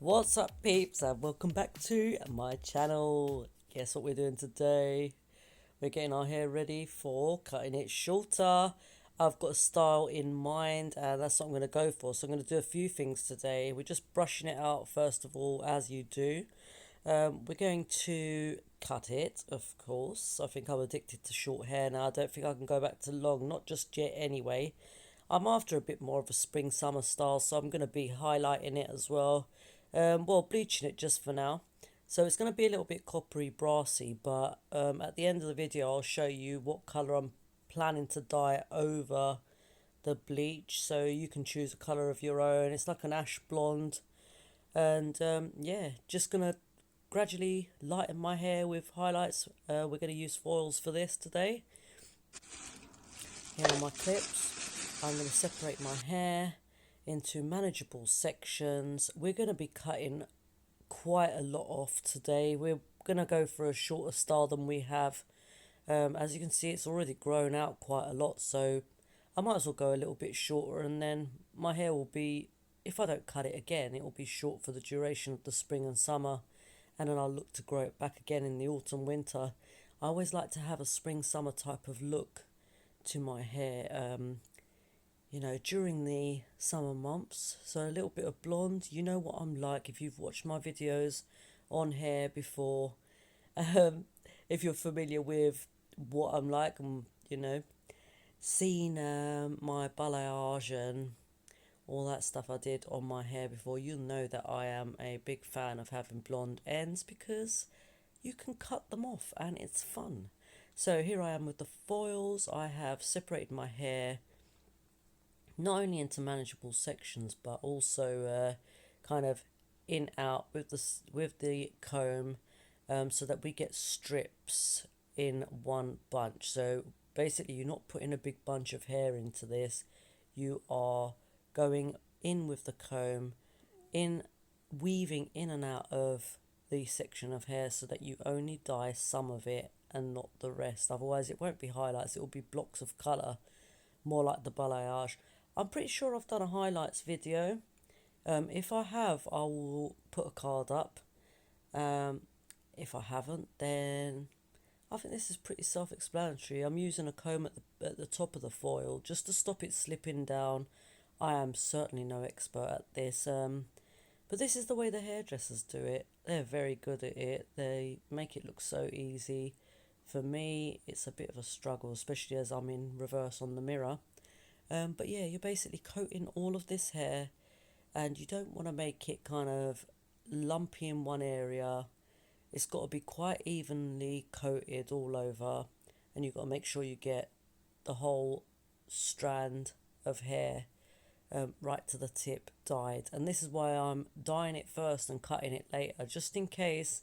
What's up, peeps, and welcome back to my channel. Guess what we're doing today? We're getting our hair ready for cutting it shorter. I've got a style in mind and that's what I'm going to go for. So I'm going to do a few things today. We're just brushing it out first of all, as you do. We're going to cut it, of course. I think I'm addicted to short hair now. I don't think I can go back to long, not just yet anyway. I'm after a bit more of a spring summer style, so I'm going to be highlighting it as well. Well, bleaching it just for now. So it's going to be a little bit coppery brassy, but at the end of the video I'll show you what colour I'm planning to dye over the bleach, so you can choose a colour of your own. It's like an ash blonde, and yeah, just going to gradually lighten my hair with highlights. We're going to use foils for this today. Here are my clips. I'm going to separate my hair into manageable sections. We're going to be cutting quite a lot off today. We're going to go for a shorter style than we have. As you can see, it's already grown out quite a lot, so I might as well go a little bit shorter, and then my hair will be, if I don't cut it again, it will be short for the duration of the spring and summer, and then I'll look to grow it back again in the autumn winter. I always like to have a spring summer type of look to my hair, during the summer months. So a little bit of blonde, you know what I'm like if you've watched my videos on hair before. Um, if you're familiar with what I'm like, and seen my balayage and all that stuff I did on my hair before, you'll know that I am a big fan of having blonde ends because you can cut them off and it's fun. So here I am with the foils. I have separated my hair not only into manageable sections but also kind of in out with the comb, so that we get strips in one bunch. So basically you're not putting a big bunch of hair into this, you are going in with the comb, in weaving in and out of the section of hair so that you only dye some of it and not the rest. Otherwise it won't be highlights, it will be blocks of colour, more like the balayage. I'm pretty sure I've done a highlights video. If I have, I will put a card up. If I haven't, then I think this is pretty self-explanatory. I'm using a comb at the top of the foil just to stop it slipping down. I am certainly no expert at this, but this is the way the hairdressers do it. They're very good at it. They make it look so easy. For me, it's a bit of a struggle, especially as I'm in reverse on the mirror. But yeah, you're basically coating all of this hair, and you don't want to make it kind of lumpy in one area. It's got to be quite evenly coated all over, and you've got to make sure you get the whole strand of hair right to the tip dyed. And this is why I'm dyeing it first and cutting it later, just in case.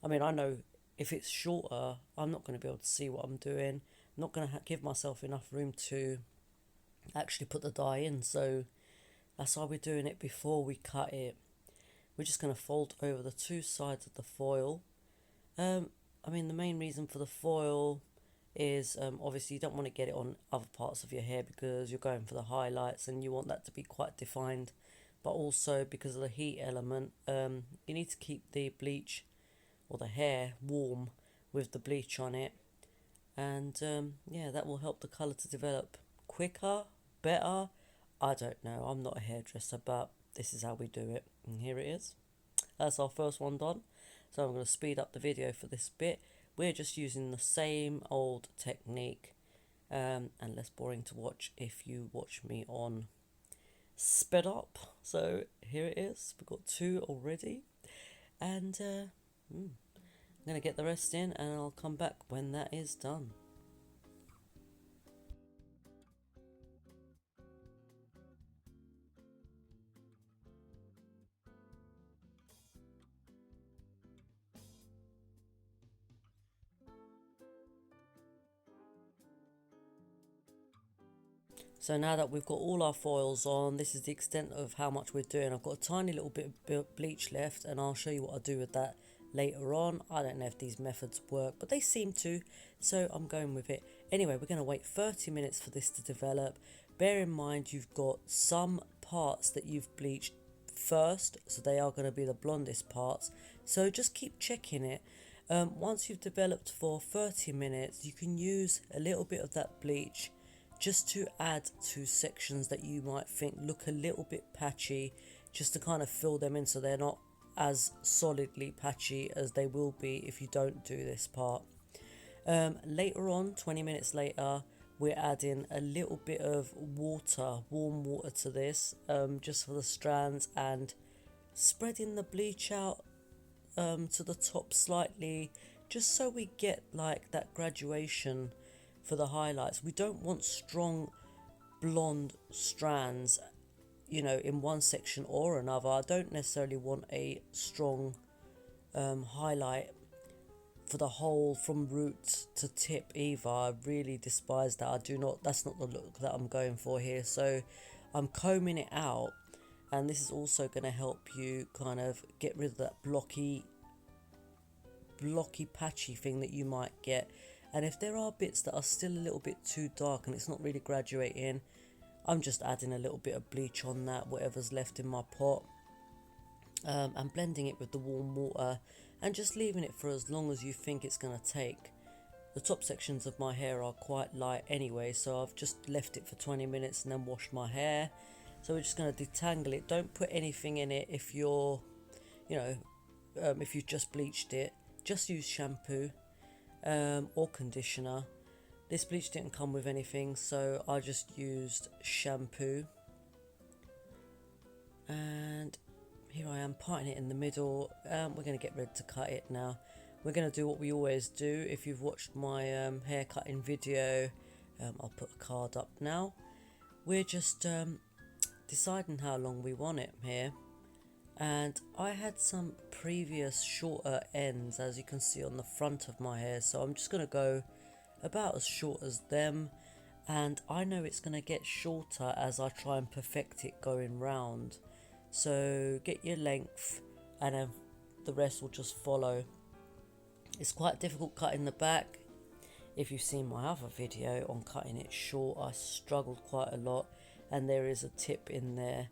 I mean, I know if it's shorter, I'm not going to be able to see what I'm doing. I'm not going to give myself enough room to actually put the dye in, so that's why we're doing it before we cut it. We're just going to fold over the two sides of the foil. I mean, the main reason for the foil is obviously you don't want to get it on other parts of your hair because you're going for the highlights and you want that to be quite defined, but also because of the heat element, you need to keep the bleach or the hair warm with the bleach on it, and yeah, that will help the colour to develop quicker, better. I don't know, I'm not a hairdresser, but this is how we do it, and here it is. That's our first one done. So I'm going to speed up the video for this bit. We're just using the same old technique, and less boring to watch if you watch me on sped up. So here it is. We've got two already, and I'm going to get the rest in and I'll come back when that is done. So now that we've got all our foils on, this is the extent of how much we're doing. I've got a tiny little bit of bleach left, and I'll show you what I do with that later on. I don't know if these methods work, but they seem to, so I'm going with it. Anyway, we're going to wait 30 minutes for this to develop. Bear in mind you've got some parts that you've bleached first, so they are going to be the blondest parts. So just keep checking it. Once you've developed for 30 minutes, you can use a little bit of that bleach just to add to sections that you might think look a little bit patchy, just to kind of fill them in so they're not as solidly patchy as they will be if you don't do this part. Later on, 20 minutes later, we're adding a little bit of water, warm water to this, just for the strands, and spreading the bleach out to the top slightly, just so we get like that graduation for the highlights. We don't want strong blonde strands, you know, in one section or another. I don't necessarily want a strong highlight for the whole from root to tip either. I really despise that. I do not, that's not the look that I'm going for here. So I'm combing it out, and this is also going to help you kind of get rid of that blocky patchy thing that you might get. And if there are bits that are still a little bit too dark and it's not really graduating, I'm just adding a little bit of bleach on that, whatever's left in my pot, and blending it with the warm water, and just leaving it for as long as you think it's going to take. The top sections of my hair are quite light anyway, so I've just left it for 20 minutes and then washed my hair. So we're just going to detangle it. Don't put anything in it if you're, you know, if you've just bleached it. Just use shampoo or conditioner. This bleach didn't come with anything, so I just used shampoo. And here I am parting it in the middle. We're going to get ready to cut it now. We're going to do what we always do. If you've watched my hair cutting video, I'll put a card up now. We're just deciding how long we want it here. And I had some previous shorter ends, as you can see on the front of my hair, so I'm just going to go about as short as them. And I know it's going to get shorter as I try and perfect it going round. So get your length, and then the rest will just follow. It's quite difficult cutting the back. If you've seen my other video on cutting it short, I struggled quite a lot, and there is a tip in there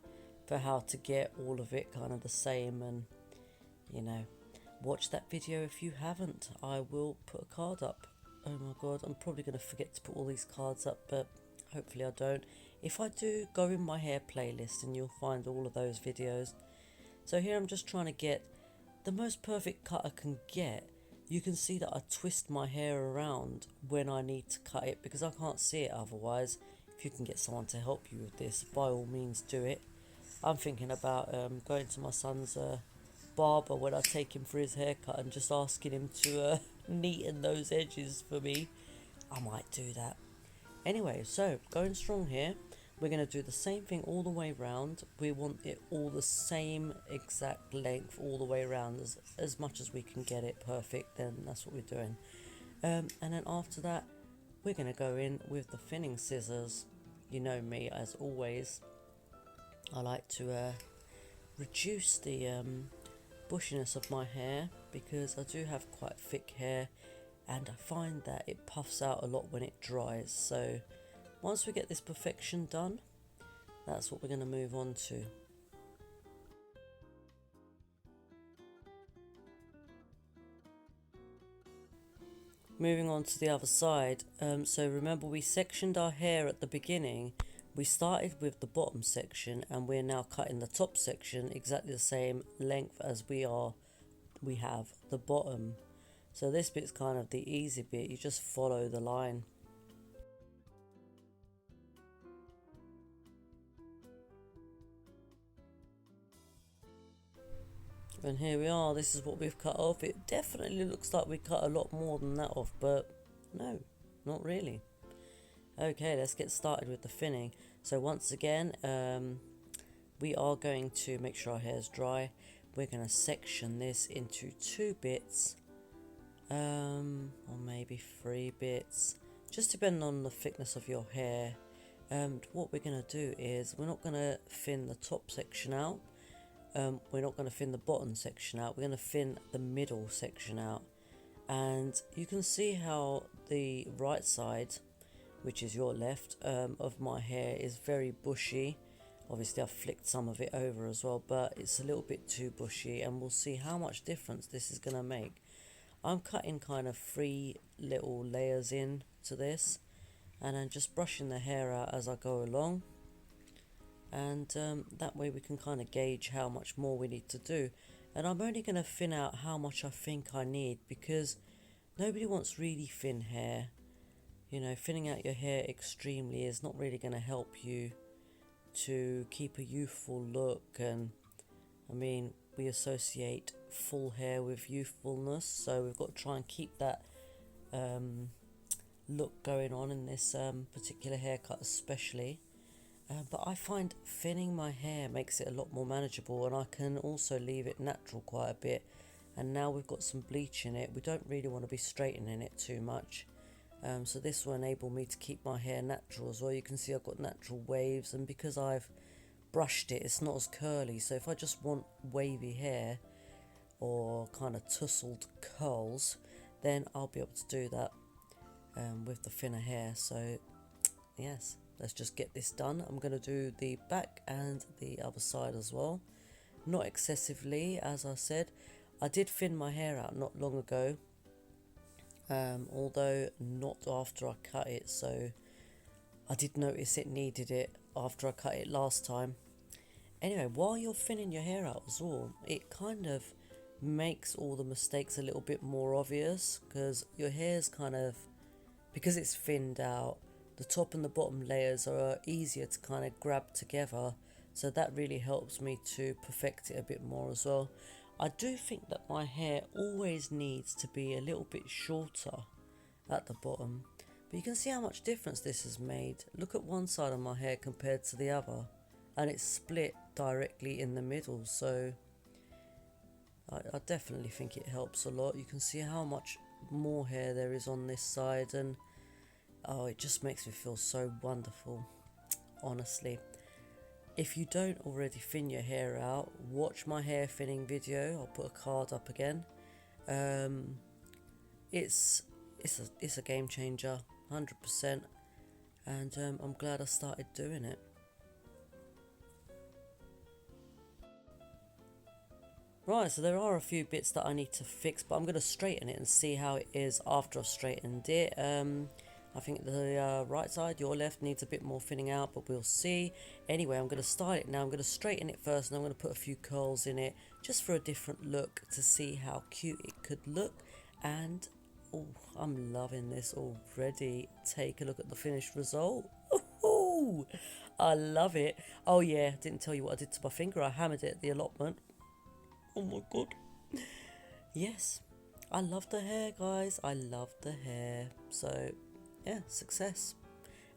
for how to get all of it kind of the same. And you know, watch that video if you haven't. I will put a card up. Oh my god, I'm probably going to forget to put all these cards up, but hopefully I don't. If I do, go in my hair playlist and you'll find all of those videos. So here I'm just trying to get the most perfect cut I can get. You can see that I twist my hair around when I need to cut it, because I can't see it otherwise. If you can get someone to help you with this, by all means do it. I'm thinking about going to my son's barber when I take him for his haircut and just asking him to neaten those edges for me. I might do that. Anyway, so going strong here. We're going to do the same thing all the way around. We want it all the same exact length all the way around, as much as we can get it perfect, then that's what we're doing. And then after that, we're going to go in with the thinning scissors. You know me, as always. I like to reduce the bushiness of my hair, because I do have quite thick hair, and I find that it puffs out a lot when it dries. So once we get this perfection done, that's what we're going to move on to. Moving on to the other side. So remember, we sectioned our hair at the beginning. We started with the bottom section, and we're now cutting the top section exactly the same length as we have the bottom. So this bit's kind of the easy bit. You just follow the line. And here we are, this is what we've cut off. It definitely looks like we cut a lot more than that off, but no, not really. Okay, let's get started with the thinning. So once again, we are going to make sure our hair is dry. We're going to section this into 2 bits, or maybe 3 bits, just depending on the thickness of your hair. And what we're going to do is, we're not going to thin the top section out. We're not going to thin the bottom section out. We're going to thin the middle section out. And you can see how the right side, which is your left, of my hair is very bushy. Obviously I've flicked some of it over as well, but it's a little bit too bushy, and we'll see how much difference this is going to make. I'm cutting kind of 3 little layers in to this, and then just brushing the hair out as I go along, and that way we can kind of gauge how much more we need to do. And I'm only going to thin out how much I think I need, because nobody wants really thin hair. You know, thinning out your hair extremely is not really going to help you to keep a youthful look. And I mean, we associate full hair with youthfulness, so we've got to try and keep that look going on in this particular haircut especially. But I find thinning my hair makes it a lot more manageable, and I can also leave it natural quite a bit. And now we've got some bleach in it, we don't really want to be straightening it too much. So this will enable me to keep my hair natural as well. You can see I've got natural waves, and because I've brushed it, it's not as curly. So if I just want wavy hair or kind of tousled curls, then I'll be able to do that with the thinner hair. So yes, let's just get this done. I'm going to do the back and the other side as well. Not excessively, as I said. I did thin my hair out not long ago, although not after I cut it, so I did notice it needed it after I cut it last time. Anyway, while you're thinning your hair out as well, it kind of makes all the mistakes a little bit more obvious, because your hair's kind of, because it's thinned out, the top and the bottom layers are easier to kind of grab together, so that really helps me to perfect it a bit more as well. I do think that my hair always needs to be a little bit shorter at the bottom, but you can see how much difference this has made. Look at one side of my hair compared to the other, and it's split directly in the middle, so I definitely think it helps a lot. You can see how much more hair there is on this side, and oh, it just makes me feel so wonderful, honestly. If you don't already thin your hair out, watch my hair thinning video. I'll put a card up again. It's a game changer, 100%, and I'm glad I started doing it. Right, so there are a few bits that I need to fix, but I'm going to straighten it and see how it is after I've straightened it. I think the right side, your left, needs a bit more thinning out, but we'll see. Anyway, I'm going to style it now. I'm going to straighten it first, and I'm going to put a few curls in it just for a different look to see how cute it could look. And oh, I'm loving this already. Take a look at the finished result. Ooh, I love it. Oh yeah, didn't tell you what I did to my finger. I hammered it at the allotment. Oh my god. Yes, I love the hair, guys. I love the hair. So yeah, success.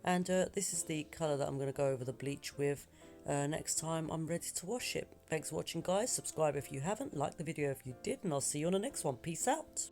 And this is the colour that I'm going to go over the bleach with next time I'm ready to wash it. Thanks for watching, guys. Subscribe if you haven't, like the video if you did, and I'll see you on the next one. Peace out.